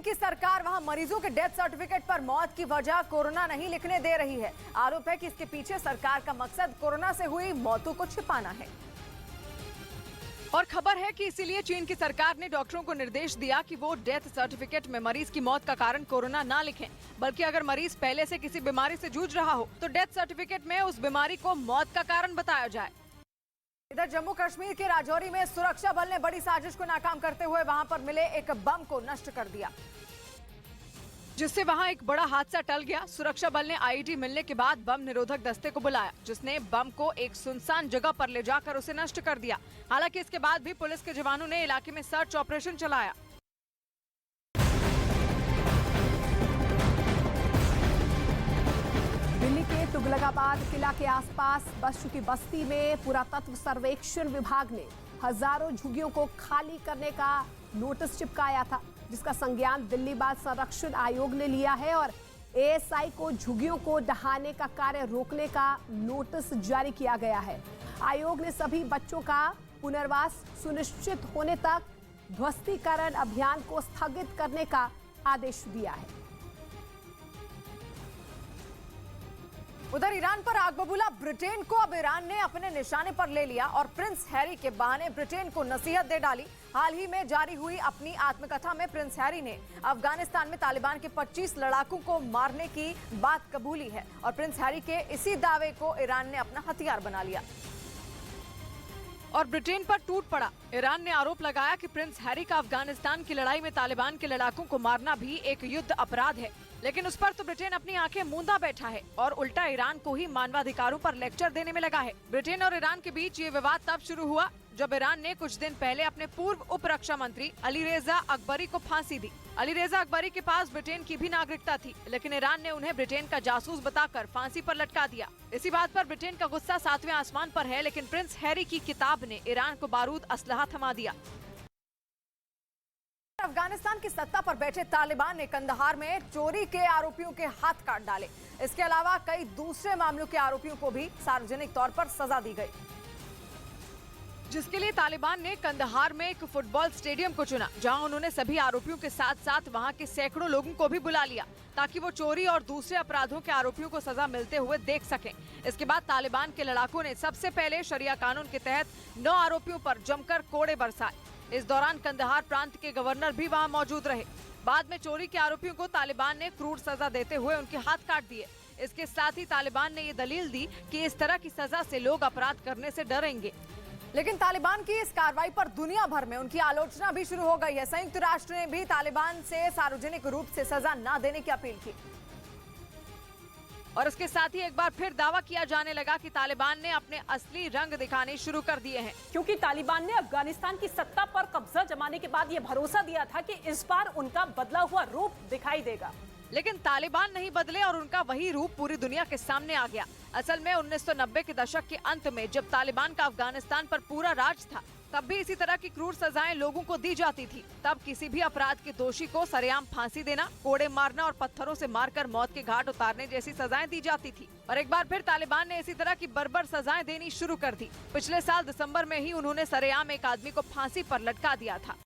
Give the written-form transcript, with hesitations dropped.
की सरकार वहां मरीजों के डेथ सर्टिफिकेट पर मौत की वजह कोरोना नहीं लिखने दे रही है। आरोप है कि इसके पीछे सरकार का मकसद कोरोना से हुई मौतों को छिपाना है। और खबर है कि इसीलिए चीन की सरकार ने डॉक्टरों को निर्देश दिया कि वो डेथ सर्टिफिकेट में मरीज की मौत का कारण कोरोना ना लिखें, बल्कि अगर मरीज पहले से किसी बीमारी से जूझ रहा हो तो डेथ सर्टिफिकेट में उस बीमारी को मौत का कारण बताया जाए। इधर जम्मू कश्मीर के राजौरी में सुरक्षा बल ने बड़ी साजिश को नाकाम करते हुए वहां पर मिले एक बम को नष्ट कर दिया, जिससे वहां एक बड़ा हादसा टल गया। सुरक्षा बल ने आईईडी मिलने के बाद बम निरोधक दस्ते को बुलाया, जिसने बम को एक सुनसान जगह पर ले जाकर उसे नष्ट कर दिया। हालांकि इसके बाद भी पुलिस के जवानों ने इलाके में सर्च ऑपरेशन चलाया। दिल्ली के तुगलकाबाद किला के आसपास बस चुकी बस्ती में पुरातत्व सर्वेक्षण विभाग ने हजारों झुग्गियों को खाली करने का नोटिस चिपकाया था, जिसका संज्ञान दिल्ली बाल संरक्षण आयोग ने लिया है और एएसआई को झुग्गियों को ढहाने का कार्य रोकने का नोटिस जारी किया गया है। आयोग ने सभी बच्चों का पुनर्वास सुनिश्चित होने तक ध्वस्तीकरण अभियान को स्थगित करने का आदेश दिया है। उधर ईरान पर आग बबूला ब्रिटेन को अब ईरान ने अपने निशाने पर ले लिया और प्रिंस हैरी के बहाने ब्रिटेन को नसीहत दे डाली। हाल ही में जारी हुई अपनी आत्मकथा में प्रिंस हैरी ने अफगानिस्तान में तालिबान के 25 लड़ाकों को मारने की बात कबूली है और प्रिंस हैरी के इसी दावे को ईरान ने अपना हथियार बना लिया और ब्रिटेन पर टूट पड़ा। ईरान ने आरोप लगाया कि प्रिंस हैरी का अफगानिस्तान की लड़ाई में तालिबान के लड़ाकों को मारना भी एक युद्ध अपराध है, लेकिन उस पर तो ब्रिटेन अपनी आंखें मूंदा बैठा है और उल्टा ईरान को ही मानवाधिकारों पर लेक्चर देने में लगा है। ब्रिटेन और ईरान के बीच ये विवाद तब शुरू हुआ जब ईरान ने कुछ दिन पहले अपने पूर्व उप रक्षा मंत्री अलीरेजा अकबरी को फांसी दी। अलीरेजा अकबरी के पास ब्रिटेन की भी नागरिकता थी, लेकिन ईरान ने उन्हें ब्रिटेन का जासूस बताकर फांसी पर लटका दिया। इसी बात पर ब्रिटेन का गुस्सा 7वें आसमान पर है, लेकिन प्रिंस हैरी की किताब ने ईरान को बारूद असलहा थमा दिया। अफगानिस्तान की सत्ता पर बैठे तालिबान ने कंदहार में चोरी के आरोपियों के हाथ काट डाले। इसके अलावा कई दूसरे मामलों के आरोपियों को भी सार्वजनिक तौर पर सजा दी गई, जिसके लिए तालिबान ने कंदहार में एक फुटबॉल स्टेडियम को चुना, जहां उन्होंने सभी आरोपियों के साथ साथ वहां के सैकड़ों लोगों को भी बुला लिया ताकि वो चोरी और दूसरे अपराधों के आरोपियों को सजा मिलते हुए देख सकें। इसके बाद तालिबान के लड़ाकों ने सबसे पहले शरिया कानून के तहत 9 आरोपियों पर जमकर कोड़े बरसाए। इस दौरान कंदहार प्रांत के गवर्नर भी वहां मौजूद रहे। बाद में चोरी के आरोपियों को तालिबान ने क्रूर सजा देते हुए उनके हाथ काट दिए। इसके साथ ही तालिबान ने ये दलील दी कि इस तरह की सजा से लोग अपराध करने से डरेंगे। लेकिन तालिबान की इस कार्रवाई पर दुनिया भर में उनकी आलोचना भी शुरू हो गई है। संयुक्त राष्ट्र ने भी तालिबान से सार्वजनिक रूप से सजा न देने की अपील की और इसके साथ ही एक बार फिर दावा किया जाने लगा कि तालिबान ने अपने असली रंग दिखाने शुरू कर दिए हैं, क्योंकि तालिबान ने अफगानिस्तान की सत्ता पर कब्जा जमाने के बाद ये भरोसा दिया था कि इस बार उनका बदला हुआ रूप दिखाई देगा। लेकिन तालिबान नहीं बदले और उनका वही रूप पूरी दुनिया के सामने आ गया। असल में 1990 के दशक के अंत में जब तालिबान का अफगानिस्तान पर पूरा राज था, तब भी इसी तरह की क्रूर सजाएं लोगों को दी जाती थी। तब किसी भी अपराध के दोषी को सरेआम फांसी देना, कोड़े मारना और पत्थरों से मारकर मौत के घाट उतारने जैसी सजाएं दी जाती थी। और एक बार फिर तालिबान ने इसी तरह की बर्बर सजाएं देनी शुरू कर दी। पिछले साल दिसंबर में ही उन्होंने सरेआम एक आदमी को फांसी पर लटका दिया था।